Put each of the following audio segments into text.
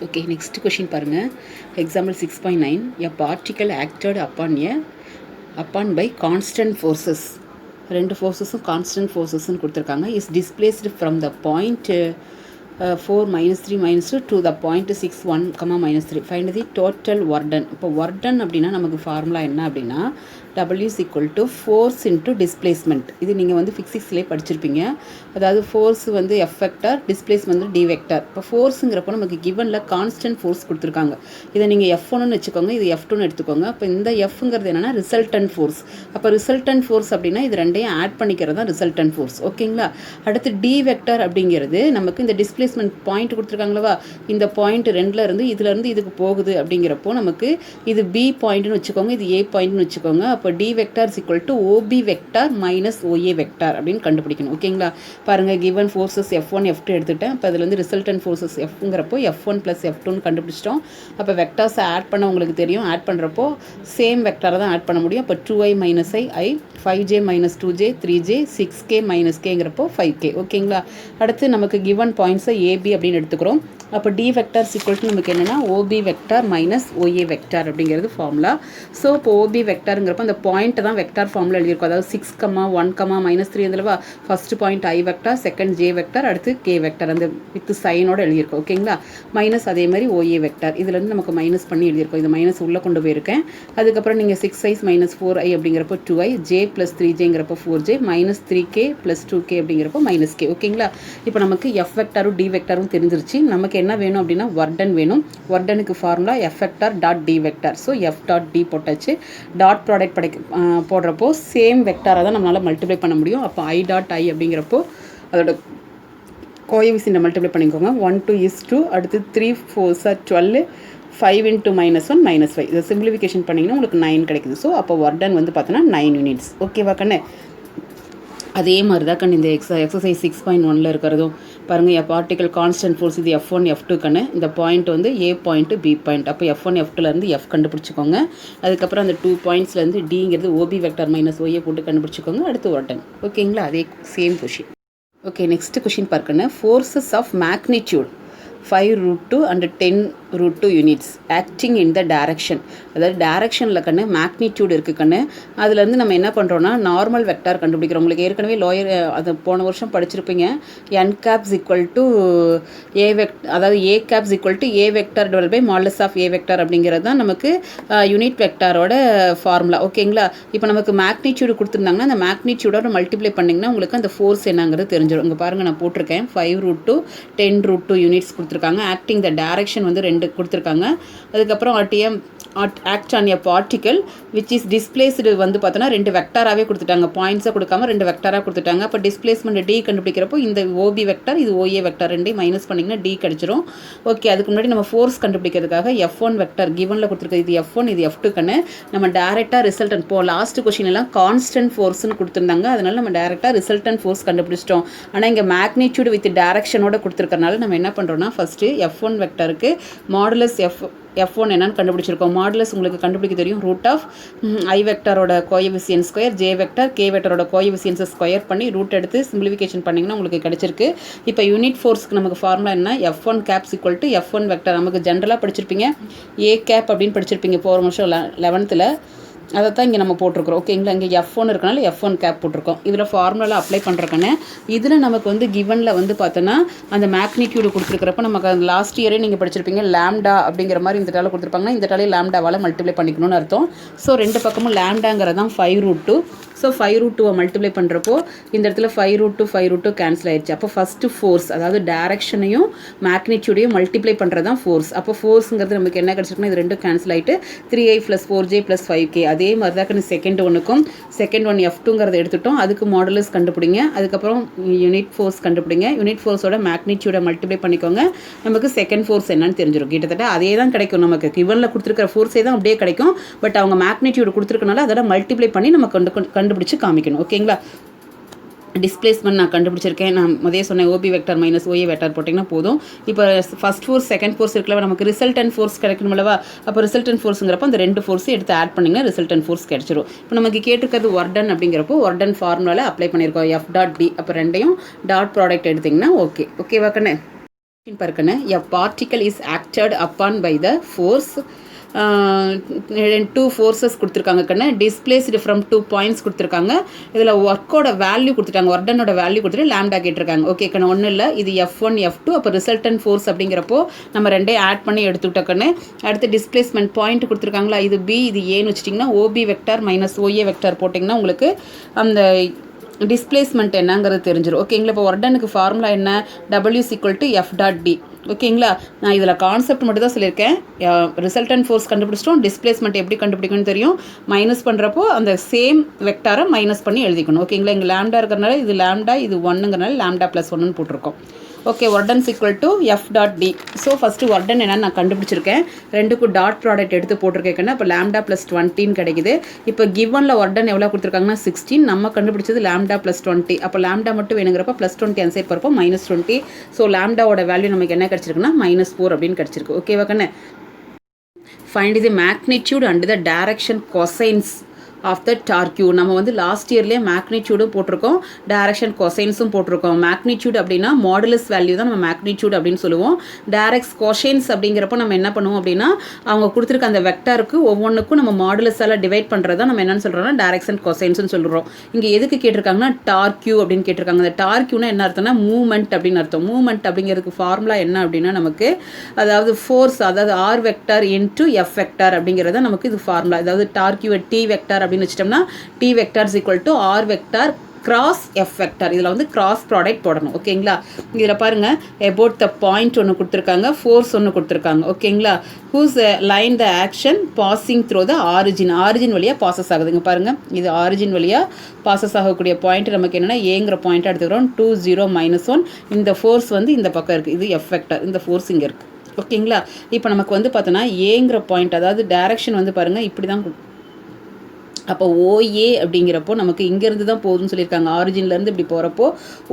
Okay, next question பாருங்க. Example 6.9. A particle acted upon by constant forces. ரெண்டு ஃபோர்ஸஸும் constant ஃபோர்ஸஸ்ன்னு கொடுத்துருக்காங்க. Is displaced from the point 4 -3 -2 to the point 6 1 -3. Find the total work done. இப்போ work done அப்படின்னா நமக்கு formula என்ன அப்படின்னா W is equal to force into displacement. இது நீங்கள் வந்து ஃபிசிக்ஸ்லேயே படிச்சிருப்பீங்க. அதாவது ஃபோர்ஸ் வந்து F வெக்டர், டிஸ்பிளேஸ்மெண்ட் வந்து D வெக்டர். இப்போ ஃபோர்ஸுங்கிறப்போ நமக்கு கிவனில் கான்ஸ்டன்ட் ஃபோர்ஸ் கொடுத்துருக்காங்க. இதை நீங்கள் F1ன்னு வச்சுக்கோங்க, இது F2ன்னு எடுத்துக்கோங்க. அப்போ இந்த Fங்கிறது என்னென்னா ரிசல்டன்ட் ஃபோர்ஸ். அப்போ ரிசல்டன்ட் ஃபோர்ஸ் அப்படின்னா இது ரெண்டையும் ஆட் பண்ணிக்கிறது தான் ரிசல்டன்ட் ஃபோர்ஸ். ஓகேங்களா? அடுத்து D வெக்டர் அப்படிங்கிறது நமக்கு இந்த டிஸ்பிளேஸ்மெண்ட் பாயிண்ட் கொடுத்துருக்காங்களவா, இந்த பாயிண்ட் ரெண்டுலேருந்து இதுலேருந்து இதுக்கு போகுது அப்படிங்கிறப்போ நமக்கு இது B பாயிண்ட்னு வச்சுக்கோங்க, இது A பாயிண்ட்னு வச்சுக்கோங்க. அப்போ D vector is equal to OB vector minus OA vector அப்படின்னு கண்டுபிடிக்கணும். ஓகேங்களா? பாருங்கள், கிவன் ஃபோர்ஸஸ் F1 F2 எடுத்துகிட்டேன். இப்போ அதில் வந்து ரிசல்டன்ட் ஃபோர்ஸஸ் Fங்கிறப்போ F1 + F2ன்னு கண்டுபிடிச்சிட்டோம். அப்போ வெக்டார்ஸை ஆட் பண்ண உங்களுக்கு தெரியும். ஆட் பண்ணுறப்போ சேம் வெக்டாரை தான் ஆட் பண்ண முடியும். அப்போ 2i - i 5j - 2j 3j 6k - kங்கிறப்போ 5k. ஓகேங்களா? அடுத்து நமக்கு கிவன் பாயிண்ட்ஸை AB அப்படின்னு எடுத்துக்கிறோம். அப்போ D வெக்டார் ஈக்குவல் டு நமக்கு என்னென்னா OB vector minus OA vector அப்படிங்கிறது ஃபார்முலா. ஸோ இப்போ OB வெக்டாருங்கிறப்போ அந்த பாயிண்ட்டை தான் வெக்டார் ஃபார்முலா எழுதியிருக்கும். அதாவது 6, 1, -3 இருந்ததுவா first point I vector, second J vector, அடுத்து K வெக்டார் அந்த வித் சைனோட எழுதியிருக்கோம். ஓகேங்களா? மைனஸ் அதே மாதிரி OA வெக்டார் இதுலேருந்து நமக்கு மைனஸ் பண்ணி எழுதியிருக்கோம். இந்த மைனஸ் உள்ளே கொண்டு போயிருக்கேன். அதுக்கப்புறம் நீங்கள் 6i - 4i அப்படிங்கிறப்போ 2i, J + 3jங்கிறப்போ 4j, -3k + 2k அப்படிங்கிறப்போ -k. ஓகேங்களா? இப்போ நமக்கு F வெக்டாரும் D வெக்டாரும் தெரிஞ்சிருச்சு. நமக்கு என்ன வேணும் அப்படின்னா ஒர்க் வேணும். Work formula F vector dot D vector. So F dot D போட்டாச்சு. டாட் ப்ராடக்ட் போடுறப்போ சேம் வெக்டாரை தான் நம்மளால் மல்டிப்ளை பண்ண முடியும். அப்போ I டாட் I அப்படிங்கிறப்போ அதோட கோஎஃபிஷியன்ட்டை மல்டிப்ளை பண்ணிக்கோங்க. 1 2 is 2, அடுத்து 3 4s are 12, 5 × -1 -5. இதை சிம்பிளிஃபிகேஷன் பண்ணிங்கன்னா உங்களுக்கு 9 கிடைக்குது. ஸோ அப்போ ஒர்க் டன் வந்து பார்த்தோன்னா 9 யூனிட்ஸ். ஓகேவா கண்ணு? அதே மாதிரி தான் கண்ணு இந்த எக்ஸசைஸ் 6.1ல் இருக்கிறதும் பாருங்கள். எ பார்ட்டிக்கல் கான்ஸ்டன்ட் ஃபோர்ஸ் இது F1 F2 கண்ணு. இந்த பாயிண்ட் வந்து A பாயிண்ட் B பாயிண்ட். அப்போ F1 F2லேருந்து F கண்டுபிடிச்சிக்கோங்க. அதுக்கப்புறம் அந்த 2 பாயிண்ட்ஸ்லேருந்து Dங்கிறது OB வெக்டார் மைனஸ் OA போட்டு கண்டுபிடிச்சிக்கோங்க. அடுத்து ஒர்க் டன். ஓகேங்களா? அதே same question. Okay, next question பார்க்கணும். Forces of magnitude 5√2 and 10√2 units acting in the direction. அதாவது டைரக்ஷனில் கண்ணு மேக்னிடியூட் இருக்குது கண்ணு. அதுலேருந்து நம்ம என்ன பண்ணுறோன்னா நார்மல் வெக்டார் கண்டுபிடிக்கிறோம். உங்களுக்கு ஏற்கனவே லோயர் அது போன வருஷம் படிச்சிருப்பீங்க. n caps equal to A அதாவது A caps equal to A vector divide by modulus of A vector அப்படிங்கிறது தான் நமக்கு யூனிட் வெக்டாரோட ஃபார்முலா. ஓகேங்களா? இப்போ நமக்கு மேக்னிடியூடு கொடுத்துருந்தாங்கன்னா அந்த மேக்னிடியூடோட மல்டிப்ளை பண்ணிங்கன்னா உங்களுக்கு அந்த ஃபோர்ஸ் என்னங்கிறது தெரிஞ்சிடும். இங்கே பாருங்கள், நான் போட்டிருக்கேன் 5√2 10√2 யூனிட்ஸ் கொடுத்துருக்காங்க. ஆக்டிங் த டைரக்ஷன் வந்து 2 கொடுத்துருக்காங்க. அதுக்கப்புறம் act on a particle which is displaced வந்து பார்த்தோன்னா 2 வெக்டாராகவே கொடுத்துட்டாங்க. பாயிண்ட்ஸை கொடுக்காம 2 வெக்டாராக கொடுத்துட்டாங்க. அப்போ டிஸ்பிளேஸ்மெண்ட் D கண்டுபிடிக்கிறப்போ இந்த OB வெக்டார் இது OA வெக்டார் ரெண்டையும் மைனஸ் பண்ணிங்கன்னா D கிடச்சிரும். ஓகே, அதுக்கு முன்னாடி நம்ம ஃபோர்ஸ் கண்டுபிடிக்கிறதுக்காக F1 வெக்டார் கிவனில் கொடுத்துருக்கு. இது F1 இது F2 கண்ணு. நம்ம டேரெக்டாக ரிசல்டன்ட் இப்போ லாஸ்ட் கொஸ்டின் எல்லாம் கான்ஸ்டன்ட் ஃபோர்ஸ்னு கொடுத்துருந்தாங்க. அதனால நம்ம டேரெக்டாக ரிசல்டன்ட் ஃபோர்ஸ் கண்டுபிடிச்சிட்டோம். ஆனால் இங்கே மேக்னிடியூட் வித் டைரக்ஷனோட கொடுத்துருக்கறனால நம்ம என்ன பண்ணுறோம்னா ஃபஸ்ட்டு F1 வெக்டாருக்கு மாடுலஸ் F1 என்னன்னு கண்டுபிடிச்சிருக்கோம். மாடுலஸ் உங்களுக்கு கண்டுபிடிக்க தெரியும். ரூட் ஆஃப் I வெக்டாரோட coefficient square, J vector K வெக்டாரோட கோஎஃபிஷியன்ஸை ஸ்கொயர் பண்ணி ரூட் எடுத்து சிம்பிளிஃபிகேஷன் பண்ணிங்கன்னா உங்களுக்கு கிடச்சிருக்கு. இப்போ யூனிட் ஃபோர்ஸ்க்கு நமக்கு ஃபார்முலா என்ன? F1 caps equal to F1 vector. நமக்கு ஜென்ரலாக படிச்சிருப்பீங்க A கேப் அப்படின்னு படிச்சிருப்பீங்க போகிற வருஷம் 11th. அதை தான் இங்கே நம்ம போட்டிருக்கிறோம். ஓகேங்களா? இங்கே F1 இருக்கனால F1 கேப் போட்டிருக்கோம். இதில் ஃபார்முலாவில் அப்ளை பண்ணுறக்கன்னு இதில் நமக்கு வந்து கிவனில் வந்து பார்த்தோன்னா அந்த மேக்னிடியூடு கொடுத்துருக்கிறப்ப நமக்கு அந்த லாஸ்ட் இயரே நீங்கள் படிச்சிருப்பீங்க லேம்டா அப்படிங்கிற மாதிரி இந்த டாலை கொடுத்துருப்பாங்கன்னா இந்த டாலே லேம்டாவால் மல்டிப்ளை பண்ணிக்கணும்னு அர்த்தம். ஸோ 2 பக்கமும் லேம்டாங்கிறது தான் 5√2. ஸோ 5√2 மல்டிப்ளை பண்ணுறப்போ இந்த இடத்துல 5√2 கேன்சல் ஆயிடுச்சு. அப்போ ஃபஸ்ட்டு ஃபோர்ஸ் அதாவது டேரக்ஷனையும் மேக்னிடியூடையும் மல்டிப்ளை பண்ணுறது தான் ஃபோர்ஸ். அப்போ ஃபோர்ஸுங்கிறது நமக்கு என்ன கிடச்சிருக்குன்னா இது 2 கேன்சல் ஆகிட்டு 3i + 4j + 5k. அதே மாதிரி தான் செகண்ட் ஒன்றுக்கும் செகண்ட் ஒன் F2ங்கிறத எடுத்துட்டோம். அதுக்கு மாடுலஸ் கண்டுபிடிங்க. அதுக்கப்புறம் யூனிட் ஃபோர்ஸ் கண்டுபிடிங்க. யூனிட் ஃபோர்ஸோட மேக்னிடியூடை மல்டிப்ளை பண்ணிக்கோங்க. நமக்கு செகண்ட் ஃபோர்ஸ் என்னன்னு தெரிஞ்சிடும். கிட்டத்தட்ட அதே தான் கிடைக்கும். நமக்கு கிவனில் கொடுத்துருக்கிற ஃபோர்ஸே தான் அப்படியே கிடைக்கும். பட் அவங்க மேக்னிடியூடு கொடுத்துருக்கனால அதோட மல்டிப்ளை பண்ணி நம்ம கண்டுபிடிச்சு காமிக்கணும். ஓகேங்களா? டிஸ்பிளேஸ்மெண்ட் நான் கண்டுபிடிச்சிருக்கேன். நான் முதலே சொன்னேன் OB vector minus OA vector போட்டிங்கன்னா போதும். இப்போ ஃபஸ்ட் ஃபோர்ஸ் செகண்ட் ஃபோர்ஸ் இருக்கல நமக்கு ரிசல்டன்ட் ஃபோர்ஸ் கிடைக்கணும்லவா? அப்போ ரிசல்டன்ட் ஃபோர்ஸுங்கிறப்போ அந்த 2 ஃபோர்ஸை எடுத்து ஆட் பண்ணிங்கன்னா ரிசல்டன்ட் ஃபோர்ஸ் கிடைச்சிரும். இப்போ நமக்கு கேட்டிருக்கிறது ஒர்க் டன் அப்படிங்கிறப்போ ஒர்க் டன் ஃபார்முலாவில் அப்ளை பண்ணியிருக்கோம் F டாட் D. அப்போ ரெண்டையும் டாட் ப்ராடக்ட் எடுத்திங்கன்னா ஓகே. ஓகேவா கண்ணு? பார்க்கணும் a particle is acted upon by the force two forces கொடுத்துருக்காங்க கண்ணு டிஸ்பிளேஸ்டு ஃப்ரம் 2 பாயிண்ட்ஸ் கொடுத்துருக்காங்க இதில் ஒர்க்கோட வேல்யூ கொடுத்துட்டாங்க ஒர்டனோட வேல்யூ கொடுத்துட்டு லேம்டா கேட்டிருக்காங்க ஓகே கண்ணு ஒன்றும் இல்லை இது F1 F2 அப்போ ரிசல்டன் ஃபோர்ஸ் அப்படிங்கிறப்போ நம்ம ரெண்டையும் ஆட் பண்ணி எடுத்துக்கிட்டோக்கண்ணு அடுத்து டிஸ்பிளேஸ்மெண்ட் பாயிண்ட் கொடுத்துருக்காங்களா இது B இது ஏன்னு வச்சிட்டிங்கன்னா OB vector minus OA vector போட்டிங்கன்னா உங்களுக்கு அந்த டிஸ்பிளேஸ்மெண்ட் என்னங்கிறது தெரிஞ்சிடும் ஓகேங்களா இப்போ ஒர்டனுக்கு ஃபார்முலா என்ன W=F.D ஓகேங்களா நான் இதில் கான்செப்ட் மட்டும் தான் சொல்லியிருக்கேன் ரிசல்டன் ஃபோர்ஸ் கண்டுபிடிச்சிட்டோம் டிஸ்பிளேஸ்மெண்ட் எப்படி கண்டுபிடிக்கணும்னு தெரியும் மைனஸ் பண்ணுறப்போ அந்த சேம் வெக்டாரை மைனஸ் பண்ணி எழுதிக்கணும் ஓகேங்களா இங்கே லேம்டா இருக்கிறனால இது லேம்டா இது 1ங்கிறனால லேம்டா + 1ன்னு போட்டிருக்கோம் ஓகே ஒர்டன் F.D ஸோ ஃபஸ்ட்டு ஒர்டன் என்னன்னு நான் கண்டுபிடிச்சிருக்கேன் ரெண்டுக்கும் டாட் ப்ராடக்ட் எடுத்து போட்டிருக்கேன்னா இப்போ லேம்டா + 20 கிடைக்குது இப்போ கிவனில் ஒர்டன் எவ்வளோ கொடுத்துருக்காங்கன்னா 16 நம்ம கண்டுபிடிச்சது லேம்டா + 20 அப்போ லேம்டா மட்டும் வேணுங்கிறப்ப +20 அந்த சைட் போகிறப்போ -20 ஸோ லேம்டாவோட வேல்யூ நமக்கு என்ன கிடச்சிருக்குன்னா -4 அப்படின்னு கிடச்சிருக்கு ஓகேவா கண்ணு find the magnitude and the direction cosines of the torque நம்ம வந்து லாஸ்ட் இயர்லேயே மேக்னிடியூடும் போட்டிருக்கோம் டைரக்ஷன் கொசைன்ஸும் போட்டிருக்கோம் மேக்னிடியூட் அப்படின்னா மாடுலஸ் வேல்யூ தான் நம்ம மேக்னிடியூட் அப்படின்னு சொல்லுவோம் டைரக்ட் கொசைன்ஸ் அப்படிங்கிறப்போ நம்ம என்ன பண்ணுவோம் அப்படின்னா அவங்க கொடுத்துருக்க அந்த வெக்டாருக்கு ஒவ்வொன்றுக்கும் நம்ம மாடுலஸால் டிவைட் பண்ணுறதா நம்ம என்னென்னு சொல்கிறோம்னா டைரக்ஷன் கொசைன்ஸ்னு சொல்கிறோம் இங்கே எதுக்கு கேட்டிருக்காங்கன்னா டார்க்யூ அப்படின்னு கேட்டிருக்காங்க அந்த டார்க்யூனா என்ன அர்த்தம்னா மூவ்மெண்ட் அப்படின்னு அர்த்தம் மூவ்மெண்ட் அப்படிங்கிறதுக்கு ஃபார்முலா என்ன அப்படின்னா நமக்கு அதாவது ஃபோர்ஸ் அதாவது R vector into F vector அப்படிங்கிறத நமக்கு இது ஃபார்முலா அதாவது டார்க்யூ T வெக்டார் அப்படின்னு வச்சிட்டோம்னா T vector = R vector cross F vector இதில் வந்து கிராஸ் ப்ராடக்ட் போடணும் ஓகேங்களா இதில் பாருங்கள் about the பாயிண்ட் ஒன்று கொடுத்துருக்காங்க ஃபோர்ஸ் ஒன்று கொடுத்துருக்காங்க ஓகேங்களா whose line the action passing through the origin வழியாக பாசஸ் ஆகுதுங்க பாருங்கள் இது ஆரிஜின் வழியாக பாசஸ் ஆகக்கூடிய பாயிண்ட் நமக்கு என்னென்னா ஏங்கிற பாயிண்ட்டாக எடுத்துக்கிறோம் 2 0 -1 இந்த ஃபோர்ஸ் வந்து இந்த பக்கம் இருக்குது இது F வெக்டார் இந்த ஃபோர்ஸ் இங்கே இருக்குது ஓகேங்களா இப்போ நமக்கு வந்து பார்த்தோன்னா ஏங்கிற பாயிண்ட் அதாவது டைரக்ஷன் வந்து பாருங்கள் இப்படி தான் அப்போ OA அப்படிங்கிறப்போ நமக்கு இங்கேருந்து தான் போகுதுன்னு சொல்லியிருக்காங்க ஆரிஜின்லேருந்து இப்படி போகிறப்போ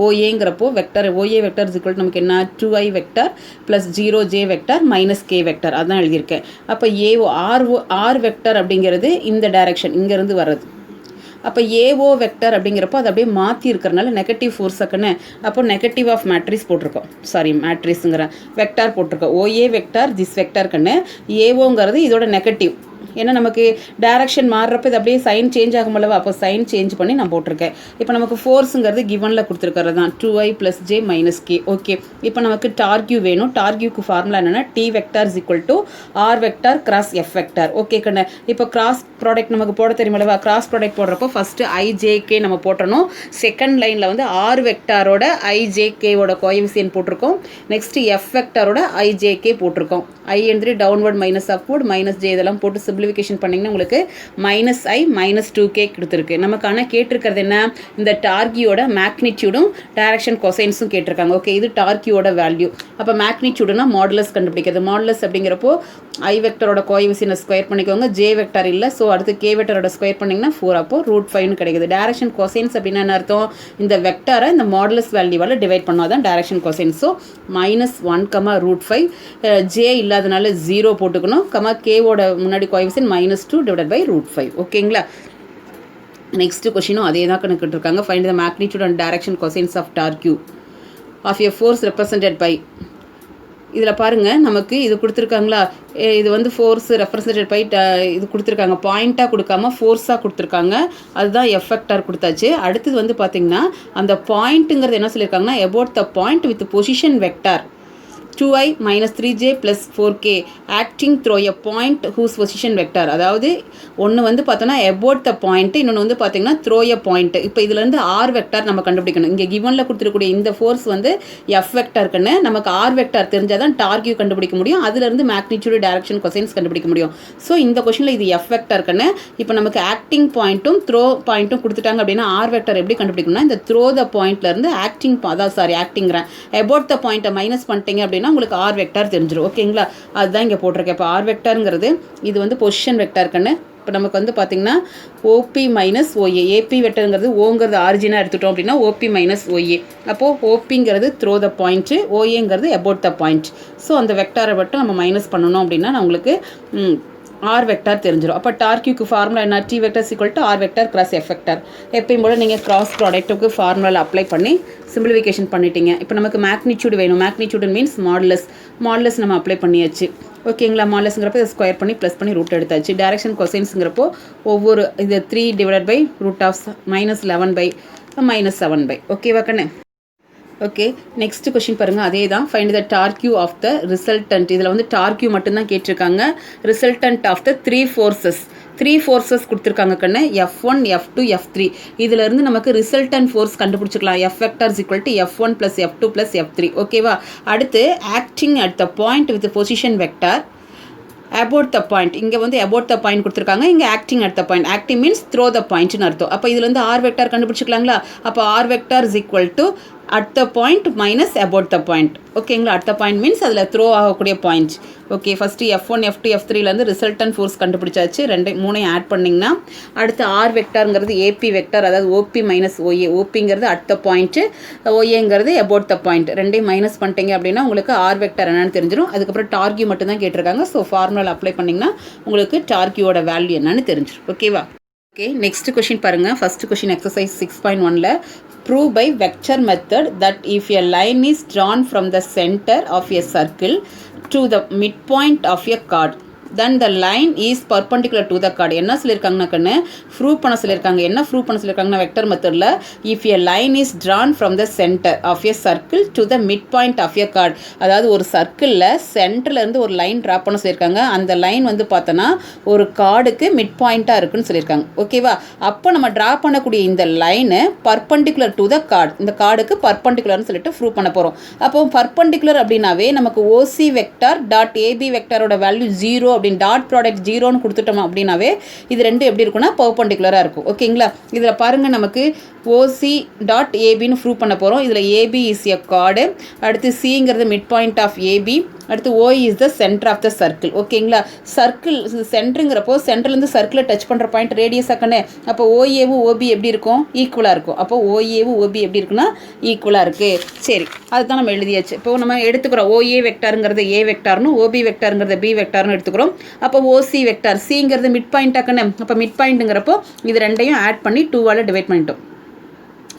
OAங்கிறப்போ வெக்டர் OA வெக்டர் = நமக்கு என்ன 2I vector + 0J vector -K vector அதான் எழுதியிருக்கேன் அப்போ ஆர் வெக்டர் அப்படிங்கிறது இந்த டைரக்ஷன் இங்கேருந்து வர்றது அப்போ AO வெக்டர் அப்படிங்கிறப்போ அதை அப்படியே மாற்றி இருக்கிறனால நெகட்டிவ் ஃபோர்ஸுக்குன்னு அப்போ நெகட்டிவ் ஆஃப் மேட்ரிக்ஸ் போட்டிருக்கோம் மேட்ரிக்ஸுங்கிற வெக்டார் போட்டிருக்கோம் OA வெக்டார் திஸ் வெக்டார்க்குன்னு AOங்கிறது இதோட நெகட்டிவ் ஏன்னா நமக்கு டைரக்ஷன் மாறுறப்ப இது அப்படியே சைன் சேஞ்ச் ஆகும்போது அப்போ சைன் சேஞ்ச் பண்ணி நான் போட்டிருக்கேன் இப்போ நமக்கு ஃபோர்ஸுங்கிறது கிவனில் கொடுத்துருக்கிறது தான் 2I + J - K ஓகே இப்போ நமக்கு டார்க்யூ வேணும் டார்க்யூக்கு ஃபார்முலா என்னென்னா T vector = R vector cross F vector okay கண்ணு இப்போ கிராஸ் ப்ராடக்ட் நமக்கு போட தெரியுமில்லவா கிராஸ் ப்ராடக்ட் போடுறப்போ ஃபஸ்ட்டு IJK நம்ம போட்டணும் செகண்ட் லைனில் வந்து R வெக்டாரோட IJKவோட கோஎஃபிஷியன்ட் போட்டிருக்கோம் நெக்ஸ்ட்டு F வெக்டாரோட IJK போட்டிருக்கோம் I எழுதிட்டு டவுன்வர்ட் மைனஸ் அப்வர்ட் -J இதெல்லாம் போட்டு சிம்பிளிஃபிகேஷன் பண்ணிங்கன்னா உங்களுக்கு -I -2K கொடுத்துருக்கு நமக்கு ஆனால் கேட்டிருக்கிறது என்ன இந்த டார்கியோட மேக்னிடியூடும் டைரக்ஷன் கொசைன்ஸும் கேட்டிருக்காங்க ஓகே இது டார்கியோட வேல்யூ அப்போ மேக்னிடியூடுனா மாடுலஸ் கண்டுபிடிக்கிறது மாடுலஸ் அப்படிங்கிறப்போ I வெக்டரோட கோஎஃபிஷியன்ட் ஸ்கொயர் பண்ணிக்கோங்க J வெக்டர் இல்லை ஸோ அடுத்து K வெக்டரோட ஸ்கொயர் பண்ணிங்கன்னா 4 அப்போ √5ன்னு கிடைக்குது டைரக்ஷன் கொசைன்ஸ் அப்படின்னா என்ன அர்த்தம் இந்த வெக்டரை இந்த மாடுலஸ் வேல்யூவால் டிவைட் பண்ணால் தான் டைரக்ஷன் கொசைன்ஸ் ஸோ -1, √5 J இல்லாதனால 0 போட்டுக்கணும் Kவோட முன்னாடி கோஎஃபிஷியன்ட் -2 / √5 ஓகேங்களா நெக்ஸ்ட் கொஸ்டினும் அதே தான் கணக்கிட்டு இருக்காங்க find the magnitude and direction cosines of torque of a force represented by இதில் பாருங்கள் நமக்கு இது கொடுத்துருக்காங்களா இது வந்து ஃபோர்ஸ் ரெப்ரசன்டட் பை இது கொடுத்துருக்காங்க பாயிண்ட்டாக கொடுக்காம ஃபோர்ஸாக கொடுத்துருக்காங்க அதுதான் F வெக்டார் கொடுத்தாச்சு அடுத்தது வந்து பார்த்திங்கன்னா அந்த பாயிண்ட்டுங்கிறது என்ன சொல்லியிருக்காங்கன்னா about the point with position vector 2I - 3J + 4K acting through a point whose position vector அதாவது ஒன்று வந்து பார்த்தோன்னா about the point இன்னொன்று வந்து பார்த்தீங்கன்னா throw a point இப்போ இதுலேருந்து R வெக்டார் நம்ம கண்டுபிடிக்கணும் இங்கே கிவனில் கொடுத்துருக்கூடிய இந்த ஃபோர்ஸ் வந்து F வெக்டாருக்குன்னு நமக்கு R வெக்டார் தெரிஞ்சால் தான் டார்க்யூ கண்டுபிடிக்க முடியும் அதுலேருந்து மேக்னிடியூட் டைரக்ஷன் கொசைன்ஸ் கண்டுபிடிக்க முடியும் ஸோ இந்த கொஸ்டினில் இது F வெக்டாருக்குன்னு இப்போ நமக்கு ஆக்டிங் பாயிண்ட்டும் த்ரோ பாயிண்ட்டும் கொடுத்துட்டாங்க அப்படின்னா R வெக்டார் எப்படி கண்டுபிடிக்கணும்னா இந்த த்ரோ த பாயிண்ட்லேருந்து ஆக்டிங்கிறேன் about the பாயிண்ட்டை மைனஸ் பண்ணிட்டீங்க அப்படின்னா உங்களுக்கு R வெக்டார் தெரிஞ்சிடும் ஓகேங்களா அதுதான் இங்கே போட்டிருக்கேன் இப்போ R வெக்டாருங்கிறது இது வந்து பொசிஷன் வெக்டாருக்குன்னு இப்போ நமக்கு வந்து பார்த்திங்கன்னா OP - OA AP வெக்டருங்கிறது ஓங்கிறது ஆரிஜினாக எடுத்துட்டோம் அப்படின்னா OP - OA அப்போது OPங்கிறது த்ரோ த பாயிண்ட்டு OAங்கிறது about the பாயிண்ட் ஸோ அந்த வெக்டாரை மட்டும் நம்ம மைனஸ் பண்ணணும் அப்படின்னா நான் உங்களுக்கு ஆர் வெக்டார் தெரிஞ்சிடும். அப்போ டார்க்யூக்கு ஃபார்முலா என்ன? T vector equal to R vector cross F vector. எப்பயும் போல் நீங்கள் கிராஸ் ப்ராடக்ட்டுக்கு ஃபார்முலாவில் அப்ளை பண்ணி சிம்பிளிஃபிகேஷன் பண்ணிட்டீங்க. இப்போ நமக்கு மேக்னிடியூட் வேணும். மேக்னிடியூட் மீன்ஸ் மாடுலஸ் நம்ம அப்ளை பண்ணியாச்சு. ஓகேங்களா? மாடுலஸ்ங்கிறப்ப இதை ஸ்கொயர் பண்ணி ப்ளஸ் பண்ணி ரூட் எடுத்தாச்சு. டைரக்ஷன் கொசைன்ஸுங்கிறப்போ ஒவ்வொரு இது 3 டிவைடட் பை ரூட் ஆஃப் -11/-7. ஓகேவா கண்ணு? ஓகே, நெக்ஸ்ட் கொஷின் பாருங்கள். அதே தான், find the torque of the resultant. இதில் வந்து டார்க்யூ மட்டும்தான் கேட்டிருக்காங்க. ரிசல்டன்ட் ஆஃப் த 3 ஃபோர்ஸஸ் கொடுத்துருக்காங்க கண்ணு. F1, F2, F3. இதிலிருந்து நமக்கு ரிசல்டன்ட் ஃபோர்ஸ் கண்டுபிடிச்சிக்கலாம். F vector is equal to F1 + F2 + F3. ஓகேவா? அடுத்து acting at the point with position vector about the point. இங்கே வந்து about the point கொடுத்துருக்காங்க. இங்கே acting at the point. Acting means throw the point ன்னு அர்த்தம். அப்போ இதில் வந்து R வெக்டார் கண்டுபிடிச்சிக்கலாங்களா? அப்போ R vector is equal to at the point minus about the point. ஓகேங்களா? at the point means அதில் த்ரோ ஆகக்கூடிய point. Okay, first F1, F2, F3லேருந்து ரிசல்டன் ஃபோர்ஸ் கண்டுபிடிச்சாச்சு. 3 ஆட் பண்ணிங்கன்னா அடுத்து ஆர் வெக்டாருங்கிறது ஏபி வெக்டார், அதாவது ஓபி மைனஸ் ஓஏ. ஓபிங்கிறது அட் த பாயிண்ட்டு, ஓஏங்கிறது அபவுட் த பாயிண்ட். ரெண்டையும் மைனஸ் பண்ணிட்டீங்க அப்படின்னா உங்களுக்கு ஆர் வெக்டார் என்னன்னு தெரிஞ்சிடும். அதுக்கப்புறம் டார்கியூ மட்டும் தான் கேட்டிருக்காங்க. ஸோ ஃபார்முலா அப்ளை பண்ணிங்கன்னா உங்களுக்கு டார்கியூவோட வேல்யூ என்னன்னு தெரிஞ்சிடும். ஓகேவா? ஓகே, நெக்ஸ்ட் கொஷின் பாருங்கள். ஃபஸ்ட் கொஷின் எக்ஸசைஸ் 6.1ல் prove by vector method that if a line is drawn from the center of a circle to the midpoint of a chord, then the line is perpendicular to the chord. என்ன சொல்லியிருக்காங்கன்னா கண்ணு, prove பண்ண சொல்லியிருக்காங்க. என்ன prove பண்ண சொல்லியிருக்காங்கன்னா vector மெத்தடில் if a line is drawn from the center of a circle to the midpoint of a chord, அதாவது ஒரு சர்க்கிளில் சென்டர்லேருந்து ஒரு லைன் ட்ரா பண்ண சொல்லியிருக்காங்க. அந்த லைன் வந்து பார்த்தோன்னா ஒரு கார்டுக்கு மிட் பாயிண்ட்டாக இருக்குன்னு சொல்லியிருக்காங்க. ஓகேவா? அப்போ நம்ம ட்ரா பண்ணக்கூடிய இந்த line perpendicular to the card, இந்த கார்டுக்கு பர்பண்டிகுலர்னு சொல்லிட்டு ப்ரூவ் பண்ண போகிறோம். அப்போ பர்பண்டிகுலர் அப்படின்னாவே நமக்கு ஓசி வெக்டார் டாட் ஏபி வெக்டாரோட வேல்யூ 0 அப்படின்னு டாட் ப்ராடக்ட் 0ன்னு கொடுத்துட்டோம் அப்படின்னாவே இது ரெண்டும் எப்படி இருக்குன்னா பர்பண்டிகுலராக இருக்கும். ஓகேங்களா? இதில் பாருங்கள், நமக்கு ஓசி டாட் ஏபின்னு ப்ரூவ் பண்ண போகிறோம். இதில் ஏபி இஸ் எ கார்டு, அடுத்து சிங்கிறது மிட் பாயிண்ட் ஆஃப் ஏபி, அடுத்து O is the centre of the circle. ஓகேங்களா? சர்க்கிள் சென்டருங்கிறப்போ சென்டர்லேருந்து சர்க்கிளை டச் பண்ணுற பாயிண்ட் ரேடியஸ் ஆக்கண்ணே. அப்போ ஓஏவும் ஓபி எப்படி இருக்கும்? ஈக்குவலாக இருக்கும். அப்போ ஓஏவும் ஓபி எப்படி இருக்குன்னா ஈக்குவலாக இருக்குது. சரி, அதுதான் நம்ம எழுதியாச்சு. இப்போ நம்ம எடுத்துக்கிறோம் ஓஏ வெக்டாருங்கிறது ஏ வெக்டார்னு, ஓபி வெக்டாருங்கிறத பி வெக்டார்னு எடுத்துக்கிறோம். அப்போ ஓசி வெக்டார் சிங்கிறது மிட் பாயிண்ட் ஆக்கண்ணே. அப்போ மிட் பாயிண்ட்டுங்கிறப்போ இது ரெண்டையும் ஆட் பண்ணி 2ஆல் டிவைட் பண்ணிட்டோம்.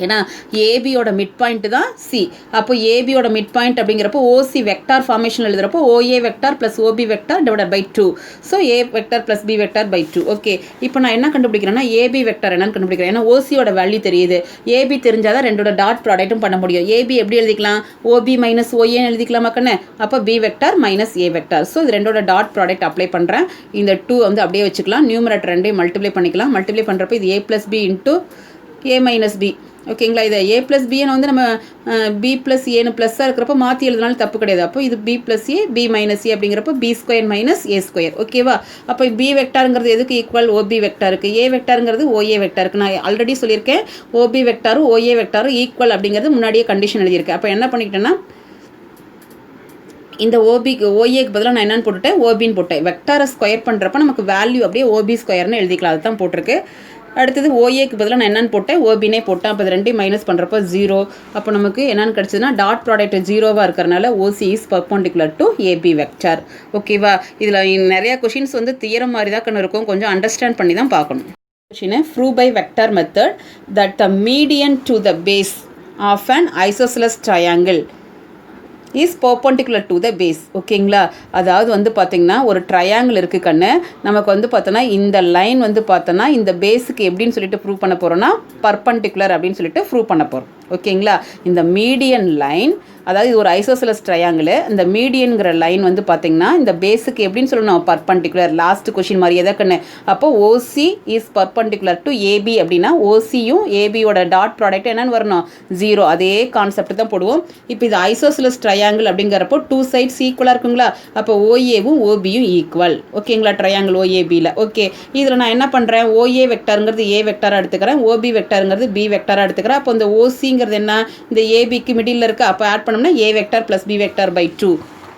ஏன்னா ஏபியோட மிட் பாயிண்ட் தான் சி. அப்போ ஏபியோட மிட் பாயிண்ட் அப்படிங்கிறப்போ ஓசி வெக்டார் ஃபார்மேஷன் எழுதுறப்போ OA vector plus OB vector divided by 2. So A vector plus B vector by 2. Okay, இப்போ நான் என்ன கண்டுபிடிக்கிறேன்னா ஏபி வெக்டார் என்னன்னு கண்டுபிடிக்கிறேன். ஏன்னா ஓசியோட வேல்யூ தெரியுது. ஏபி தெரிஞ்சால் தான் ரெண்டோட டாட் ப்ராடக்ட்டும் பண்ண முடியும். ஏபி எப்படி எழுதிக்கலாம்? ஓபி மைனஸ் ஓஏன்னு எழுதிக்கலாமா கண்ணு? அப்போ பி வெக்டார் மைனஸ் ஏ வெக்டார். ஸோ இது ரெண்டோட டாட் ப்ராடக்ட் அப்ளை பண்ணுறேன். இந்த 2 வந்து அப்படியே வச்சுக்கலாம். நியூமரேட்டர் ரெண்டையும் மல்டிப்ளை பண்ணிக்கலாம். மல்டிப்ளை பண்ணுறப்போ இது A plus B into A minus B. ஓகேங்களா? இதை ஏ ப்ளஸ் பின்னு வந்து நம்ம பி ப்ளஸ் ஏன்னு ப்ளஸ்ஸாக இருக்கிறப்போ மாற்றி எழுதுனாலும் தப்பு கிடையாது. அப்போ இது பி ப்ளஸ் ஏ பி மைனஸ் ஏ அப்படிங்கிறப்போ B square minus A square. ஓகேவா? அப்போ பி வெக்டாருங்கிறது எதுக்கு ஈக்குவல்? ஓபி வெக்டாருக்கு. ஏ வெக்டாருங்கிறது ஓஏ வெக்டாருக்கு. நான் ஆல்ரெடி சொல்லியிருக்கேன் ஓபி வெக்டாரும் ஓஏ வெக்டாரும் ஈக்குவல் அப்படிங்கிறது முன்னாடியே கண்டிஷன் எழுதியிருக்கேன். அப்போ என்ன பண்ணிக்கிட்டேன்னா இந்த ஓஏக்கு பதிலாக நான் என்னென்னு போட்டுட்டேன்? ஓபின்னு போட்டேன். வெக்டாரை ஸ்கொயர் பண்ணுறப்ப நமக்கு வேல்யூ அப்படியே ஓபி ஸ்கொயர்னு எழுதிக்கலாம். அதுதான் போட்டிருக்கு. அடுத்தது ஓஏக்கு பதிலாக நான் என்னென்னு போட்டேன்? ஓபினே போட்டேன். அப்போ இது ரெண்டையும் மைனஸ் பண்ணுறப்போ 0. அப்போ நமக்கு என்னென்னு கிடச்சதுன்னா டாட் ப்ராடக்ட் 0வாக இருக்கிறனால OC is perpendicular to AB vector. ஓகேவா? இதில் நிறையா கொஷின்ஸ் வந்து தியரம் மாதிரி தான் இருக்கும். கொஞ்சம் அண்டர்ஸ்டாண்ட் பண்ணி தான் பார்க்கணும். கொஷினை prove by vector method that the median to the base of an isosceles triangle is perpendicular to the base. ஓகேங்களா? அதாவது வந்து பார்த்திங்கன்னா ஒரு ட்ரையாங்கிள் இருக்குது கண்ணு. நமக்கு வந்து பார்த்தோன்னா இந்த லைன் வந்து பார்த்தோன்னா இந்த பேஸுக்கு எப்படின்னு சொல்லிட்டு ப்ரூவ் பண்ண போகிறோன்னா பர்பண்டிகுலர் அப்படின்னு சொல்லிட்டு ப்ரூவ் பண்ண போகிறோம். ஓகேங்களா? இந்த மீடியன் லைன், அதாவது இது ஒரு ஐசோசெலஸ் ட்ரையாங்கிள். இந்த மீடியன்கிற லைன் வந்து பார்த்திங்கன்னா இந்த பேஸுக்கு எப்படின்னு சொல்லணும்? பர்பண்டிகுலர். லாஸ்ட் கொஷின் மாதிரி எதற்குன்னு. அப்போ OC is perpendicular to AB அப்படின்னா ஓசியும் ஏபியோட டாட் ப்ராடக்ட் என்னென்னு வரணும்? 0. அதே கான்செப்ட் தான் போடுவோம். இப்போ இது ஐசோசெலஸ் ட்ரையாங்கிள் அப்படிங்கிறப்போ 2 சைட்ஸ் ஈக்குவலாக இருக்குங்களா? அப்போ ஓஏவும் ஓபியும் ஈக்குவல். ஓகேங்களா? ட்ரையாங்கிள் ஓஏபியில். ஓகே, இதில் நான் என்ன பண்ணுறேன்? ஓஏ வெக்டாருங்கிறது ஏ வெக்டாராக எடுத்துக்கிறேன். ஓபி வெக்டாருங்கிறது பி வெக்டாராக எடுத்துக்கிறேன். அப்போ இந்த ஓசிங்கிறது என்ன? இந்த ஏபிக்கு மிடில் இருக்குது. அப்போ ஆட் பண்ணோம்னா A vector plus B vector by 2.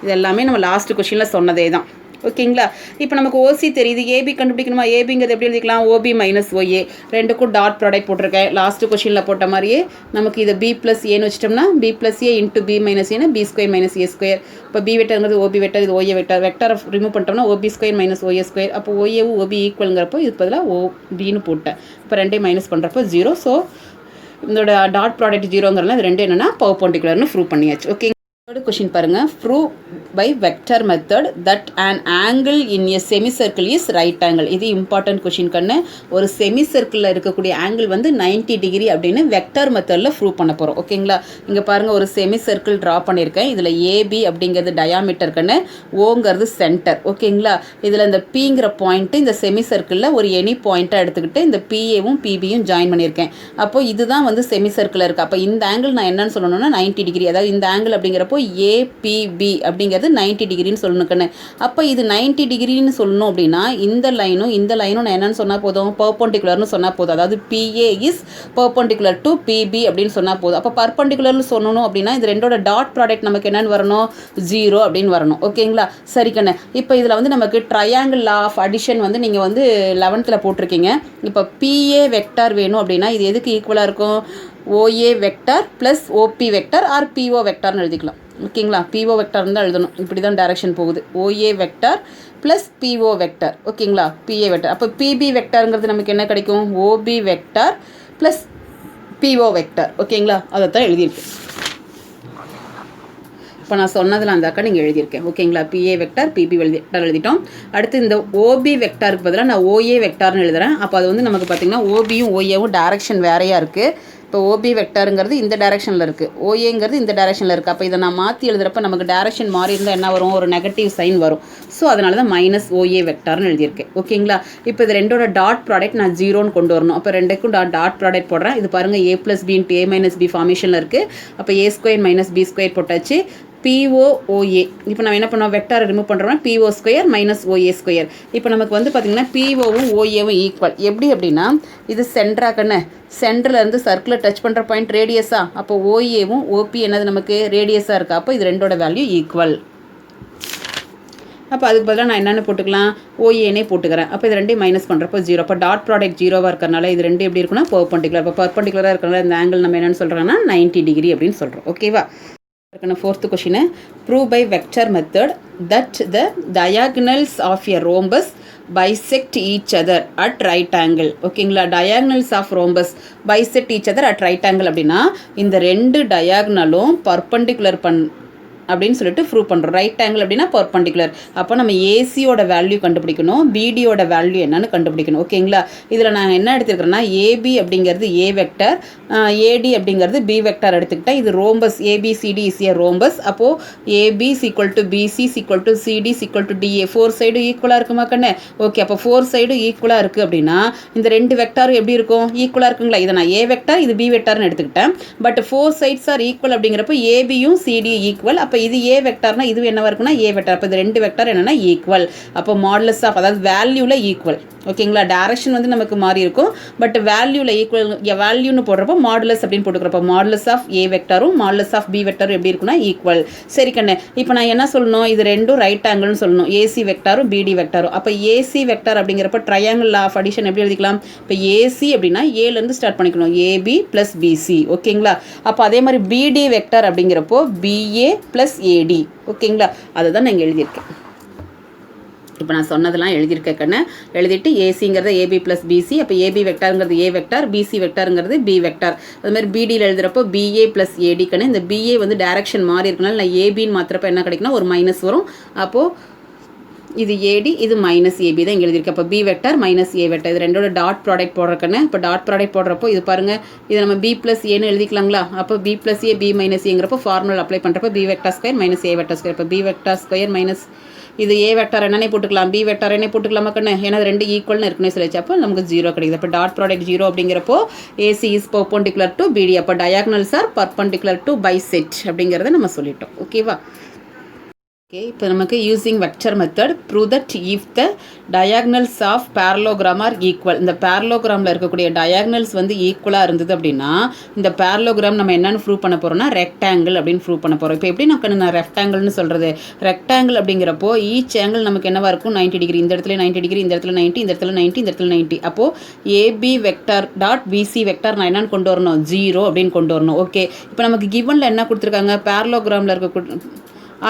இது எல்லாமே நம்ம லாஸ்ட் கொஷினில் சொன்னதே தான். ஓகேங்களா. இப்போ நமக்கு ஓசி தெரியுது, ஏபி கண்டுபிடிக்கணுமா? ஏபிங்கிறது எப்படி எழுதிக்கலாம்? ஓபி மைனஸ் ஓஏ, ரெண்டுக்கும் டாட் ப்ராடக்ட் போட்டிருக்கேன். லாஸ்ட் கொஸ்டினில் போட்ட மாதிரியே நமக்கு இதை பி ப்ளஸ் ஏன்னு வச்சிட்டோம்னா B plus A into B minus ஏன்னா B square minus A square. இப்போ பி வெக்டர்ங்கிறது ஓபி வெக்டர், இது ஓஏ வெக்டர். வெக்டரை ரிமூவ் பண்ணிட்டோம்னா OB square minus OA square. அப்போ ஓஏவும் ஓபி ஈக்குவலுங்கிறப்போ இது பதிலாக ஓபின்னு போட்டேன். இப்போ ரெண்டையும் மைனஸ் பண்ணுறப்போ 0. ஸோ இதோட டாட் ப்ராடக்ட் 0ங்கிறதுனால இது ரெண்டு என்னென்னா பர்பெண்டிகுலர்னு ப்ரூவ் பண்ணியாச்சு. ஓகே. தேர்ட் கொஸ்டின் பாருங்க. Prove by vector method that an angle in a semi circle is right angle. இது இம்பார்ட்டன்ட் கொஸ்டின் கண்ணு. ஒரு செமி சர்க்கிளில் இருக்கக்கூடிய ஆங்கிள் வந்து 90 டிகிரி அப்படின்னு வெக்டர் மெத்தடில் ப்ரூவ் பண்ண போகிறோம். ஓகேங்களா. இங்கே பாருங்கள், ஒரு செமி சர்க்கிள் ட்ரா பண்ணியிருக்கேன். இதில் ஏபி அப்படிங்கிறது டயாமீட்டர் கண்ணு, ஓங்கிறது சென்டர். ஓகேங்களா. இதில் இந்த பிங்கிற பாயிண்ட்டு இந்த செமி சர்க்கிளில் ஒரு எனி பாயிண்ட்டாக எடுத்துக்கிட்டு இந்த பிஏவும் பிபியும் ஜாயின் பண்ணியிருக்கேன். அப்போ இதுதான் வந்து செமி சர்க்கிளில் இருக்குது. அப்போ இந்த ஆங்கிள் நான் என்னன்னு சொல்லணும்னா 90 டிகிரி. அதாவது இந்த ஆங்கிள் அப்படிங்கிறப்போ ஏபிபி அப்படிங்கிறது 90 டிகிரின்னு சொல்லணுக்கண்ணு. அப்போ இது 90 டிகிரின்னு சொல்லணும் அப்படின்னா இந்த லைனும் நான் என்னன்னு சொன்னால் போதும்? பர்பெண்டிகுலர்னு சொன்னால் போதும். அதாவது PA is perpendicular to PB அப்படின்னு சொன்னால் போதும். அப்போ பர்பெண்டிகுலர்னு சொல்லணும் அப்படின்னா இது ரெண்டோட டாட் ப்ராடக்ட் நமக்கு என்னென்னு வரணும்? 0 அப்படின்னு வரணும். ஓகேங்களா. சரி கண்ணு. இப்போ இதில் வந்து நமக்கு ட்ரையாங்கிள் லா ஆஃப் அடிஷன் வந்து நீங்கள் வந்து 11th போட்டிருக்கீங்க. இப்போ பிஏ வெக்டார் வேணும் அப்படின்னா இது எதுக்கு ஈக்குவலாக இருக்கும்? OA vector plus OB vector or BO வெக்டார்னு எழுதிக்கலாம். ஓகேங்களா. பிஓ வெக்டார் தான் எழுதணும். இப்படி தான் டைரக்ஷன் போகுது. OA vector plus BO vector. ஓகேங்களா. BA vector. அப்போ பிபி வெக்டாருங்கிறது நமக்கு என்ன கிடைக்கும்? OB vector plus BO vector. ஓகேங்களா. அதை தான் எழுதியிருக்கேன். இப்போ நான் சொன்னதில் அந்த அக்கா நீங்கள் எழுதியிருக்கேன். ஓகேங்களா. பிஏ வெக்டார் பிபி வெக்டார் எழுதிட்டோம். அடுத்து இந்த ஓபி வெக்டாருக்கு பதிலாக நான் ஓஏ வெக்டார்னு எழுதுகிறேன். அப்போ அது வந்து நமக்கு பார்த்திங்கன்னா ஓபியும் ஓஏவும் டைரக்ஷன் வேறையாக இருக்குது. இப்போ ஓபி வெக்டாருங்கிறது இந்த டைரக்ஷனில் இருக்குது, ஓஏங்கிறது இந்த டைரக்ஷனில் இருக்குது. அப்போ இதை நான் மாற்றி எழுதுகிறப்ப நமக்கு டைரக்ஷன் மாறி இருந்தால் என்ன வரும்? ஒரு நெகட்டிவ் சைன் வரும். ஸோ அதனால தான் மைனஸ் ஓஏ வெக்டார்னு எழுதியிருக்கேன். ஓகேங்களா. இப்போ இது ரெண்டோட டாட் ப்ராடக்ட் நான் 0ன்னு கொண்டு வரணும். அப்போ ரெண்டுக்கும் டாட் ப்ராடக்ட் போடுறேன். இது பாருங்கள், A plus B into A minus B ஃபார்மேஷனில் இருக்குது. அப்போ A square minus B square போட்டாச்சு. பிஓஓஏ. இப்போ நம்ம என்ன பண்ணுவோம்? வெக்டாரை ரிமூவ் பண்ணுறோம்னா PO square minus OA square. இப்போ நமக்கு வந்து பார்த்திங்கன்னா பிஓவும் ஓஏவும் ஈக்குவல். எப்படி அப்படின்னா இது சென்டராக்கண்ணே, சென்டர்லேருந்து சர்க்கிளை டச் பண்ணுற பாயிண்ட் ரேடியஸா. அப்போ ஓஏவும் ஓபி என்னது நமக்கு ரேடியஸாக இருக்கா. அப்போ இது ரெண்டோட வேல்யூ ஈக்குவல். அப்போ அதுக்கு பதிலாக நான் என்னென்னு போட்டுக்கலாம்? ஓஏனே போட்டுக்கிறேன். அப்போ இது ரெண்டையும் மைனஸ் பண்ணுறப்போ 0. அப்போ டாட் ப்ராடக்ட் 0வாக இருக்கிறனால இது ரெண்டு எப்படி இருக்குன்னா பர்பெண்டிகுலர். அப்போ பர்பெண்டிகுலராக இருக்கிறனால இந்த ஆங்கிள் நம்ம என்னென்னு சொல்கிறோன்னா 90 டிகிரி அப்படின்னு சொல்கிறோம். ஓகேவா. Fourth question, prove by vector method that the diagonals of a rhombus bisect each other at right angle. ஓகேங்களா. diagonals of rhombus bisect each other at right angle அப்படின்னா இந்த ரெண்டு டயாகனலும் பர்பெண்டிகுலர் அப்படின்னு சொல்லிட்டு ப்ரூவ் பண்ணுறோம். ரைட் ஆங்கிள் அப்படின்னா perpendicular. அப்போ நம்ம ஏசியோட வேல்யூ கண்டுபிடிக்கணும், பிடியோட வேல்யூ என்னன்னு கண்டுபிடிக்கணும். ஓகேங்களா. இதில் நான் என்ன எடுத்துருக்கிறேன்னா ஏபி அப்படிங்கிறது ஏ வெக்டர், ஏடி அப்படிங்கிறது பி வெக்டர் எடுத்துக்கிட்டேன். இது rhombus, ABCD is a rhombus. அப்போது AB equal to BC equal to CD equal to DA. 4 சைடும் ஈக்குவலாக இருக்குமா கண்ணு? ஓகே. அப்போ 4 சைடும் ஈக்குவலாக இருக்குது அப்படின்னா இந்த ரெண்டு வெக்டாரும் எப்படி இருக்கும்? ஈக்குவலாக இருக்குங்களா. இதை நான் ஏ வெக்டார் இது பி வெக்டார்னு எடுத்துக்கிட்டேன். பட் 4 சைட்ஸ் ஆர் ஈக்குவல் அப்படிங்கிறப்போ ஏபியும் சிடி ஈக்குவல். அப்போ இது ஏ வெக்டார்னா இது என்னவா இருக்குன்னா ஏ வெக்டார். அப்போ இது ரெண்டு வெக்டார் என்னன்னா ஈக்குவல். அப்போ மாடுலஸ் ஆஃப் அதாவது வேல்யூவில் ஈக்குவல். ஓகேங்களா. டைரக்ஷன் வந்து நமக்கு மாறி இருக்கும், பட் வேல்யூவில் ஈக்குவல். வேல்யூன்னு போடுறப்போ மாடுலஸ் அப்படின்னு போட்டுக்கிறப்போ மாடுலஸ் ஆஃப் ஏ வெக்டாரும் மாடுலஸ் ஆஃப் பி வெக்டாரும் எப்படி இருக்குன்னா ஈக்குவல். சரி கண்ணு. இப்போ நான் என்ன சொல்லணும்? இது ரெண்டும் ரைட் ஆங்கிள்னு சொல்லணும். ஏசி வெக்டாரும் பிடி வெக்டாரும். அப்போ ஏசி வெக்டார் அப்படிங்கிறப்ப ட்ரையாங்கிள் ஆஃப் அடிஷன் எப்படி எழுதிக்கலாம்? இப்போ ஏசி அப்படின்னா ஏலேருந்து ஸ்டார்ட் பண்ணிக்கணும், ஏபி ப்ளஸ் பிசி. ஓகேங்களா. அப்போ அதே மாதிரி பிடி வெக்டார் அப்படிங்கிறப்போ பிஏ ப்ளஸ் ஏடி. ஓகேங்களா. அதை தான் நான் இங்கே எழுதியிருக்கேன். இப்போ நான் சொன்னதெல்லாம் எழுதியிருக்கேன்னு எழுதிட்டு ஏசிங்கிறது ஏபி ப்ளஸ் பிசி. அப்போ ஏபி வெக்டாருங்கிறது ஏ வெக்டார், பிசி வெக்டாருங்கிறது பி வெக்டார். அது மாதிரி பிடியில் எழுதுகிறப்போ பிஏ ப்ளஸ் ஏடிக்குன்னு இந்த பிஏ வந்து டைரக்ஷன் மாறி இருக்கனால நான் ஏபின்னு மாத்திரப்போ என்ன கிடைக்குன்னா ஒரு மைனஸ் வரும். அப்போது இது ஏடி இது மைனஸ் ஏபி தான் இங்கே எழுதியிருக்கு. அப்போ பி வெக்டார் மைனஸ் ஏ வெக்டார் இது ரெண்டோட டாட் ப்ராடக்ட் போடுறக்கன்னு. இப்போ டாட் ப்ராடக்ட் போடுறப்போ இது பாருங்கள், இதை நம்ம பி ப்ளஸ் ஏன்னு எழுதிக்கலாங்களா. அப்போ பி ப்ளஸ் ஏ பி மைனஸ் ஏங்கிறப்போ ஃபார்முலா அப்ளை பண்ணுறப்போ பி வெக்டார் ஸ்கொயர் மைனஸ் ஏ வெக்டார் ஸ்கொயர். இப்போ பி வெக்டார் ஸ்கொயர் மைனஸ் இது ஏ வெக்டார் என்னன்னே போட்டுக்கலாம், பி வெக்டார் என்ன போட்டுக்கலாமா கண்ணு? ஏன்னா ரெண்டு ஈக்குவல்னு இருக்குன்னு சொல்லிச்சு. அப்போ நமக்கு 0 கிடைக்குது. அப்போ டாட் ப்ராடக்ட் 0 அப்படிங்கிறப்போ AC is perpendicular to BD. அப்போ diagonals are perpendicular to bisect அப்படிங்கிறத நம்ம சொல்லிட்டோம். ஓகேவா. ஓகே, இப்போ நமக்கு using vector method prove that if the diagonals of parallelogram are equal. இந்த பேரலோகிராமில் இருக்கக்கூடிய டயாக்னல்ஸ் வந்து ஈக்குவலாக இருந்தது அப்படின்னா இந்த பேரலோகிராம் நம்ம என்னென்னு ப்ரூவ் பண்ண போகிறோம்னா ரெக்டாங்கிள் அப்படின்னு ப்ரூவ் பண்ண போகிறோம். இப்போ எப்படி நான் ரெக்டாங்கிள்னு சொல்கிறது? ரெக்டாங்கிள் அப்படிங்கிறப்போ ஈச் ஆங்கிள் நமக்கு என்னவாக இருக்கும்? 90 டிகிரி. இந்த இடத்துல 90 டிகிரி, இந்த இடத்துல 90, இந்த இடத்துல 90, இந்த இடத்துல 90. அப்போது AB vector dot BC vector நான் என்னென்னு கொண்டு வரணும்? 0 அப்படின்னு கொண்டு வரணும். ஓகே, இப்போ நமக்கு கிவனில் என்ன கொடுத்துருக்காங்க? பேரலோகிராமில் இருக்க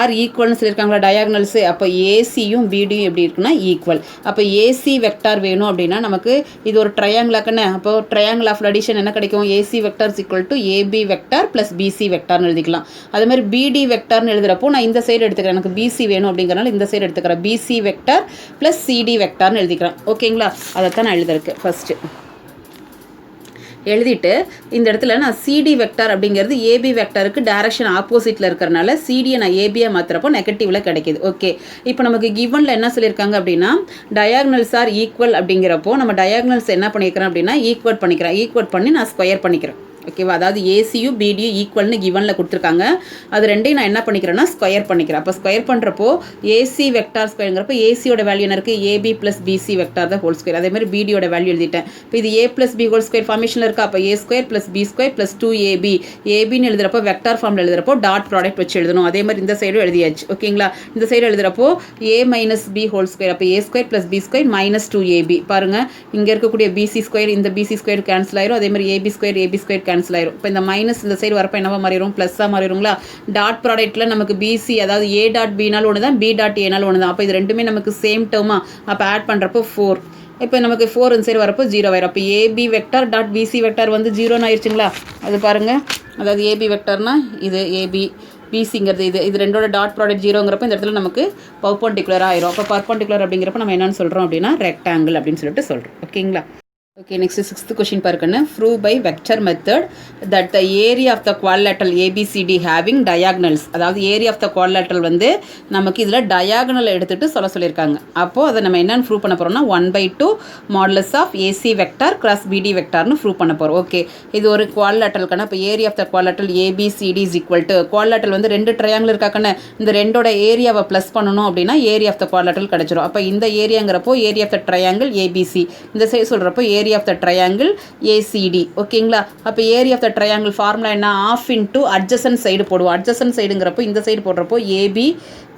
ஆர் ஈக்குவல்னு சொல்லியிருக்காங்களா டயாக்னல்ஸு. அப்போ ஏசியும் பிடியும் எப்படி இருக்குன்னா ஈக்குவல். அப்போ ஏசி வெக்டார் வேணும் அப்படின்னா நமக்கு இது ஒரு ட்ரையாங்கிளாக்கண்ணே. அப்போ ட்ரையாங்கிள் ஆஃப் அடிஷன் என்ன கிடைக்கும்? AC vector equal to AB vector plus BC வெக்டார்னு எழுதிக்கலாம். அதே மாதிரி பிடி வெக்டார்னு எழுதுகிறப்போ நான் இந்த சைடு எடுத்துக்கிறேன், எனக்கு பிசி வேணும் அப்படிங்கிறனால இந்த சைடு எடுத்துக்கிறேன். பிசி வெக்டார் ப்ளஸ் சிடி வெக்டார்னு எழுதிக்கிறேன். ஓகேங்களா, அதைத்தான் நான் எழுதிருக்கு ஃபஸ்ட்டு எழுதிட்டு இந்த இடத்துல நான் சிடி வெக்டார் அப்படிங்கிறது ஏபி வெக்டாருக்கு டைரக்ஷன் ஆப்போசிட்டில் இருக்கிறனால சிடியை நான் ஏபியாக மாற்றுறப்போ நெகட்டிவில் கிடைக்கிது. ஓகே, இப்போ நமக்கு கிவனில் என்ன சொல்லியிருக்காங்க அப்படின்னா டயாக்னல்ஸ் ஆர் ஈக்குவல் அப்படிங்கிறப்போ நம்ம டயாக்னல்ஸ் என்ன பண்ணிக்கிறேன் அப்படின்னா ஈக்குவல் பண்ணிக்கிறேன். ஈக்குவல் பண்ணி நான் ஸ்கொயர் பண்ணிக்கிறேன். ஓகேவா, அதாவது ஏசியும் பிடியும் ஈக்குவல்னு கிவனில் கொடுத்துருக்காங்க. அது ரெண்டையும் நான் என்ன பண்ணிக்கிறேன்னா ஸ்கொயர் பண்ணிக்கிறேன். அப்போ ஸ்கொயர் பண்ணுறப்போ ஏசி வெக்டார் ஸ்கொயருங்கிறப்போ ஏசியோட வேல்யூ என்ன இருக்குது? ஏபி ப்ளஸ் பிசி வெக்டார் தான் ஹோல் ஸ்கொயர். அதே மாதிரி பிடியோட வேல்யூ எழுதிட்டேன். இப்போ இது A plus B whole square ஃபார்மேஷனில் இருக்கா? அப்போ A square plus B square plus 2ab. ஏபின்னு எழுதுறப்போ வெக்டார் ஃபார்மில் எழுதுறப்போ டாட் ப்ராடக்ட் வச்சு எழுதணும். அதே மாதிரி இந்த சைடும் எழுதியாச்சு. ஓகேங்களா, இந்த சைடு எழுதுறப்போ A minus B whole square. அப்போ A square plus B square minus 2ab. பாருங்கள், இங்கே இருக்கக்கூடிய பிசி ஸ்கொயர் இந்த பிசி ஸ்கொயர் கேன்சல் ஆயிரும். அதே மாதிரி ஏபி ஸ்கொயர் கேன்சல் ஆயிரும். இப்போ இந்த மைனஸ் இந்த சைடு வரப்போ என்னவா மாறிடும்? ப்ளஸ்ஸாக மாறிடுங்களா? டாட் ப்ராடக்ட்டில் நமக்கு பிசி அதாவது ஏ டாட் பினால் ஒன்று தான், பி டாட் ஏனால் ஒன்று தான். அப்போ இது ரெண்டுமே நமக்கு சேம் டேர்மா. அப்போ ஆட் பண்ணுறப்போ 4. இப்போ நமக்கு 4 இந்த சைடு வரப்போ 0 ஆயிரும். அப்போ AB vector dot BC vector வந்து 0ன்னு ஆயிடுச்சுங்களா? அது பாருங்கள், அதாவது ஏபி வெக்டார்னா இது ஏபி, பிசிங்கிறது இது ரெண்டோட டாட் ப்ராடக்ட் 0ங்கிறப்ப இந்த இடத்துல நமக்கு பர்பெண்டிகுலராக ஆயிரும். அப்போ பர்பெண்டிகுலர் அப்படிங்கிறப்ப நம்ம என்னென்னு சொல்கிறோம் அப்படின்னா ரெக்டாங்கிள் அப்படின்னு சொல்லிட்டு சொல்கிறோம். ஓகேங்களா, ஓகே, நெக்ஸ்ட் 6th கொஷின் பாருங்கன்னு. Prove by vector method that the area of the quadrilateral ABCD having diagonals. அதாவது ஏரியா ஆஃப் த குவாட்ரிலேட்டரல் வந்து நமக்கு இதில் டயாக்னல் எடுத்துகிட்டு சொல்லியிருக்காங்க. அப்போது அதை நம்ம என்னென்னு ப்ரூவ் பண்ண போகிறோம்னா 1/2 modulus of AC vector cross BD வெக்டார்னு ப்ரூவ் பண்ண போகிறோம். ஓகே, இது ஒரு குவாட்ரிலேட்டரல்க்கான. இப்போ area of the quadrilateral ABCD is equal to quadrilateral வந்து 2 ட்ரையாங்கிள் இருக்காக்கன்னு இந்த ரெண்டோட ஏரியாவை ப்ளஸ் பண்ணணும் அப்படின்னா ஏரியா ஆஃப் த குவாட்ரிலேட்டரல் கிடச்சிரும். அப்போ இந்த ஏரியாங்கிறப்போ area of the triangle ABC, இந்த சைடு சொல்கிறப்போ area of the triangle ACD. ஓகேங்களா, அப்போ area of the triangle formula என்ன? ஆஃப் இன்டூ அட்ஜசன்ட் சைடு போடுவோம். அட்ஜசன்ட் சைடுங்கிறப்போ இந்த சைடு போடுறப்போ ஏபி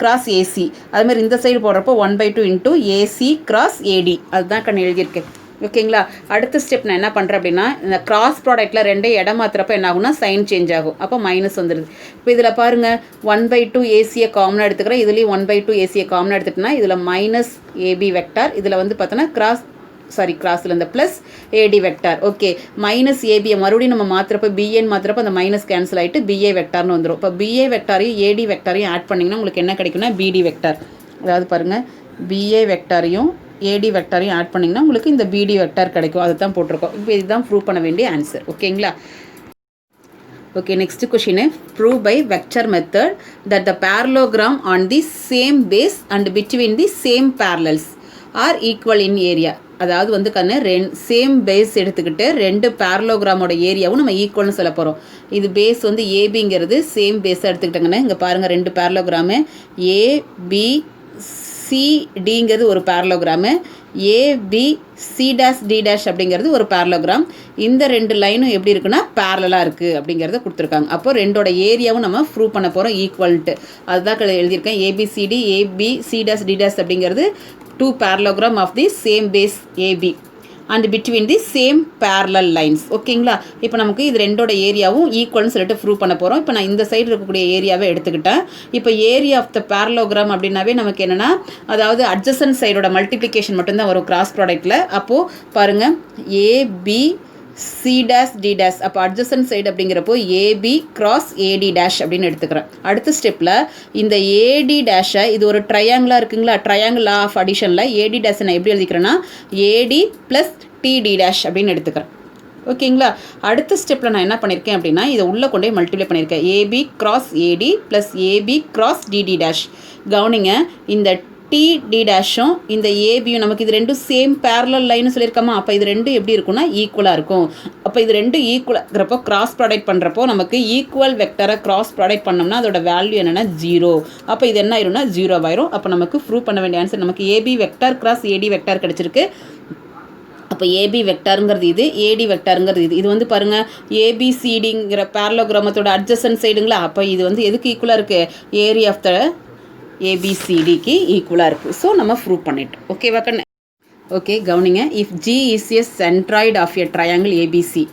கிராஸ் ஏசி, அது மாதிரி இந்த சைடு போடுறப்போ 1/2 இன்டூ ஏசி கிராஸ் ஏடி. அதுதான் கண்ணு எழுதியிருக்கேன். ஓகேங்களா, அடுத்த ஸ்டெப் நான் என்ன பண்ணுறேன் அப்படின்னா இந்த கிராஸ் ப்ராடக்ட்டில் ரெண்டே இடம் மாத்திரப்போ என்ன ஆகும்னா சைன் சேஞ்ச் ஆகும். அப்போ மைனஸ் வந்துடுது. இப்போ இதில் பாருங்கள் 1/2 ஏசியை காமனாக எடுத்துக்கிறேன். இதுலேயும் 1/2 ஏசியை காமனாக எடுத்துட்டேன்னா இதில் மைனஸ் ஏபி வெக்டார், இதில் வந்து பார்த்தோன்னா கிராஸில் இந்த plus AD vector. Okay, minus ஏபியை மறுபடியும் நம்ம மாத்திரப்போ பிஏன்னு மாத்திரப்போ அந்த மைனஸ் கேன்சல் ஆகிட்டு பிஏ வெக்டார்னு வந்துடும். இப்போ பிஏ வெக்டாரையும் ஏடி வெக்டாரையும் ஆட் பண்ணிங்கன்னா உங்களுக்கு என்ன கிடைக்கும்னா பிடி வெக்டார். அதாவது பாருங்கள், பிஏ வெக்டாரையும் ஏடி வெக்டாரையும் ஆட் பண்ணிங்கன்னா உங்களுக்கு இந்த பிடி வெக்டார் கிடைக்கும். அது தான் போட்டிருக்கோம். இப்போ இதுதான் ப்ரூவ் பண்ண வேண்டிய ஆன்சர். ஓகேங்களா, okay, next question. Prove by vector method that the parallelogram on the same base and between the same parallels are equal in area. அதாவது வந்து சேம் பேஸ் எடுத்துக்கிட்டு 2 பேரலோகிராமோட ஏரியாவும் நம்ம ஈக்குவல்னு சொல்ல போகிறோம். இது பேஸ் வந்து ஏபிங்கிறது சேம் பேஸாக எடுத்துக்கிட்டாங்கன்னா இங்கே பாருங்கள் 2 பேரலோகிராமு ஏபிசிடிங்கிறது ஒரு பேரலோகிராமு, ஏபிசி டேஷ் டி டேஷ் அப்படிங்கிறது ஒரு பேரலோகிராம். இந்த 2 லைனும் எப்படி இருக்குன்னா பேரலாக இருக்குது அப்படிங்கிறத கொடுத்துருக்காங்க. அப்போ ரெண்டோட ஏரியாவும் நம்ம ப்ரூவ் பண்ண போகிறோம் ஈக்குவல்ட்டு. அதுதான் எழுதியிருக்கேன். ABCD ABC dash D dash அப்படிங்கிறது 2 parallelogram of the same base AB and between the same parallel lines. ஓகேங்களா, இப்போ நமக்கு இது ரெண்டோட ஏரியாவும் ஈக்குவல்னு சொல்லிட்டு ப்ரூவ் பண்ண போகிறோம். இப்போ நான் இந்த சைடு இருக்கக்கூடிய ஏரியாவை எடுத்துக்கிட்டேன். இப்போ ஏரியா ஆஃப் த பேரலோகிராம் அப்படின்னாவே நமக்கு என்னென்னா அதாவது அட்ஜசன்ட் சைடோட மல்டிப்ளிகேஷன் மட்டும்தான் வரும் கிராஸ் ப்ராடக்ட்டில். அப்போது பாருங்கள் AB C dash D dash, அப்போ அட்ஜசன்ட் சைடு அப்படிங்கிறப்போ ஏபி கிராஸ் ஏடி டேஷ் அப்படின்னு எடுத்துக்கிறேன். அடுத்த ஸ்டெப்பில் இந்த ஏடி டேஷை இது ஒரு ட்ரையாங்கிளாக இருக்குங்களா, ட்ரையாங்கிள் ஆஃப் அடிஷனில் ஏடி டேஷை நான் எப்படி எழுதிக்கிறேன்னா ஏடி ப்ளஸ் டிடி டேஷ் அப்படின்னு எடுத்துக்கிறேன். ஓகேங்களா, அடுத்த ஸ்டெப்பில் நான் என்ன பண்ணியிருக்கேன் அப்படின்னா இதை உள்ளே கொண்டே மல்டிப்ளை பண்ணியிருக்கேன். AB cross AD plus AB cross DD dash. கவனிங்க, இந்த டி டேஷும் இந்த ஏபியும் நமக்கு இது ரெண்டும் சேம் பேரலல் லைன்னு சொல்லியிருக்கோமா, அப்போ இது ரெண்டும் எப்படி இருக்குன்னா ஈக்குவலாக இருக்கும். அப்போ இது ரெண்டும் ஈக்குவலாகிறப்போ கிராஸ் ப்ராடக்ட் பண்ணுறப்போ நமக்கு ஈக்குவல் வெக்டரை கிராஸ் ப்ராடக்ட் பண்ணோம்னா அதோட வேல்யூ என்னென்னா 0. அப்போ இது என்ன ஆயிரும்னா 0 ஆயிரும். அப்போ நமக்கு ப்ரூவ் பண்ண வேண்டிய ஆன்சர் நமக்கு AB vector cross AD vector கிடச்சிருக்கு. அப்போ ஏபி வெக்டாருங்கிறது இது, ஏடி வெக்டாருங்கிறது இது. இது வந்து பாருங்கள் ஏபிசிடிங்கிற பேரலோகிராமத்தோட அட்ஜசன்ட் சைடுங்களா, அப்போ இது வந்து எதுக்கு ஈக்குவலாக இருக்குது, ஏரியா ஆஃப் த ஏபிசிடிக்கு ஈக்குவலாக இருக்குது. ஸோ நம்ம ப்ரூவ் பண்ணிட்டோம். ஓகேவா கண்ணு? ஓகே கவனிங்க. If G is a centroid of a triangle ABC,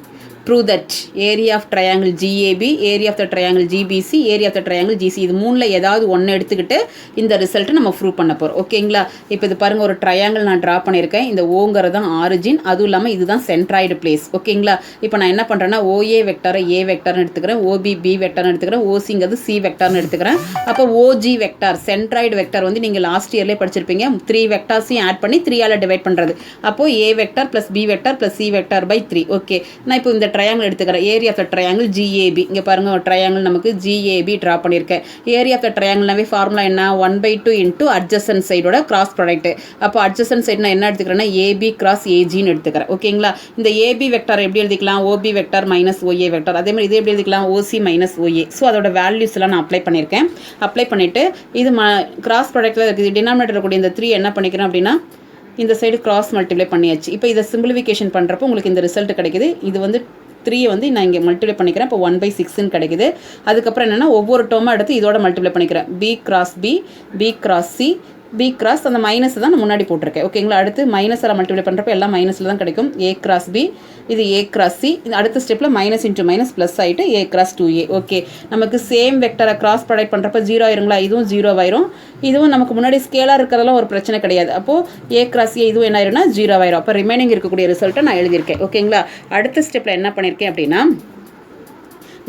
prove that area of triangle GAB, area of the triangle GBC, area of the triangle GC இது மூணில் ஏதாவது ஒன்று எடுத்துக்கிட்டு இந்த ரிசல்ட்டை நம்ம ப்ரூவ் பண்ண போகிறோம். ஓகேங்களா? இப்போ இது பாருங்கள், ஒரு ட்ரையாங்கிள் நான் ட்ரா பண்ணியிருக்கேன். இந்த ஓங்கிறது தான் ஆரிஜின், அதுவும் இல்லாமல் இதுதான் சென்ட்ராய்டு பிளேஸ். ஓகேங்களா? இப்போ நான் என்ன பண்ணுறேன்னா ஓஏ வெக்டாரை ஏ வெக்டார்னு எடுத்துக்கிறேன், ஓபி பி வெக்டார்னு எடுத்துக்கிறேன், ஓசிங்கிறது சி வெக்டார்னு எடுத்துக்கிறேன். அப்போ ஓஜி வெக்டார் சென்ட்ராய்டு வெக்டார் வந்து நீங்கள் லாஸ்ட் இயர்லேயே படிச்சிருப்பீங்க. 3 வெக்டார்ஸையும் ஆட் பண்ணி 3ஆல் டிவைட் பண்ணுறது. அப்போது A vector plus B vector plus C vector by 3. Okay, நான் இப்போ இந்த ட்ரையாங்கிள் எடுத்துக்கிறேன். Area of the triangle GAB. இங்கே பாருங்கள், ஒரு ட்ரையாங்கிள் நமக்கு ஜிஏபி ட்ரா பண்ணியிருக்கேன். ஏரியா ஆஃப் த ட்ரையாங்கிள்னாவே ஃபார்முலா என்ன, 1/2 இன்ட்டு அட்ஜசன்ட் சைடோட கிராஸ் ப்ராடக்ட். அப்போ அட்ஜசன்ட் சைடு நான் என்ன எடுத்துக்கிறேன்னா ஏபி கிராஸ் ஏஜின்னு எடுத்துக்கிறேன். ஓகேங்களா? இந்த ஏபி வெக்டார் எப்படி எழுதிக்கலாம், OB vector minus OA vector. அதே மாதிரி இது எப்படி எழுதிக்கலாம், ஓசி மைனஸ் ஓஏ. ஸோ அதோட வேல்யூஸ் எல்லாம் நான் அப்ளை பண்ணியிருக்கேன். அப்ளை பண்ணிவிட்டு இது கிராஸ் ப்ராடக்ட்டில் இருக்குது. டினாமினேட்டர் இருக்கக்கூடிய இந்த 3 என்ன பண்ணிக்கிறேன் அப்படின்னா இந்த சைடு கிராஸ் மல்டிப்ளை பண்ணியாச்சு. இப்போ இதை சிம்பிளிஃபிகேஷன் பண்ணுறப்போ உங்களுக்கு இந்த ரிசல்ட் கிடைக்குது. இது வந்து 3 வந்து நான் இங்கே மல்டிப்ளை பண்ணிக்கிறேன். இப்போ 1/6ன்னு கிடைக்குது. அதுக்கப்புறம் என்னென்னா ஒவ்வொரு டேர்மாக எடுத்து இதோட மல்டிப்ளை பண்ணிக்கிறேன். B cross B, B cross C, B cross அந்த மைனஸ் தான் நான் முன்னாடி போட்டிருக்கேன். ஓகேங்களா? அடுத்து மைனஸில் மல்டிப்ளை பண்ணுறப்ப எல்லாம் மைனஸில் தான் கிடைக்கும். ஏ கிராஸ் பி, இது ஏ கிராஸ் சி. இந்த அடுத்த ஸ்டெப்பில் மைனஸ் இன்ட்டு மைனஸ் ப்ளஸ் ஆகிட்டு ஏ கிராஸ் 2a. ஓகே, நமக்கு சேம் வெக்டரை கிராஸ் ப்ராடக்ட் பண்ணுறப்ப 0 ஆயிருங்களா, இதுவும் 0 ஆயிரும். இதுவும் நமக்கு முன்னாடி ஸ்கேலாக இருக்கிறதெல்லாம் ஒரு பிரச்சனை கிடையாது. அப்போது ஏ கிராஸ் ஏ இதுவும் என்ன ஆயிரும்னா 0 ஆயிரும். அப்போ ரிமைனிங் இருக்கக்கூடிய ரிசல்ட்டை நான் எழுதியிருக்கேன். ஓகேங்களா? அடுத்த ஸ்டெப்பில் என்ன பண்ணியிருக்கேன் அப்படின்னா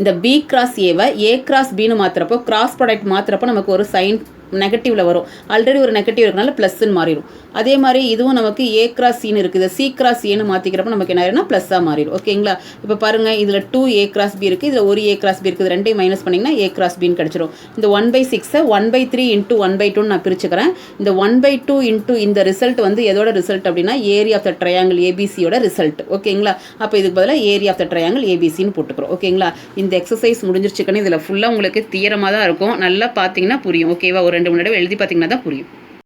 இந்த பி கிராஸ் ஏவை ஏ கிராஸ் பின்னு மாற்றுறப்போ கிராஸ் ப்ராடக்ட் மாற்றுறப்போ நமக்கு ஒரு சைன் நெகட்டிவில் வரும். ஆல்ரெடி ஒரு நெகட்டிவ் இருக்கனால ப்ளஸ்ன்னு மாறிடும். அதே மாதிரி இதுவும் நமக்கு ஏ கிராஸ் சின்னு இருக்குது, சி கிராஸ் ஏன்னு மாற்றிக்கிறப்ப நமக்கு என்ன ஆயிரும்னா ப்ளஸ்ஸாக மாறிடும். ஓகேங்களா? இப்போ பாருங்கள், இதில் 2 ஏ கிராஸ் பி இருக்குது, இதில் ஒரு ஏ கிராஸ் பி இருக்குது. ரெண்டையும் மைனஸ் பண்ணிங்கன்னா ஏ கிராஸ் பின்னு கிடச்சிரும். இந்த 1/6 1/3 இன்ட்டு 1/2 நான் பிரிச்சுக்கிறேன். இந்த 1/2 இன்ட்டு இந்த ரிசல்ட் வந்து எதோட ரிசல்ட் அப்படின்னா ஏரியா ஆஃப் த ட்ரையாங்கிள் ஏபிசியோட ரிசல்ட். ஓகேங்களா? அப்போ இதுக்கு பதிலாக ஏரியா ஆஃப் த ட்ரையாங்கிள் ஏபிசின்னு போட்டுக்கிறோம். ஓகேங்களா? இந்த எக்ஸசைஸ் முடிஞ்சிருச்சுக்கன்னு இதில் ஃபுல்லாக உங்களுக்கு தியரமாக தான் இருக்கும். நல்லா பார்த்தீங்கன்னா புரியும். ஓகேவா? ஒரு 2 3 தடவை எழுதி பார்த்தீங்கன்னா தான் புரியும்.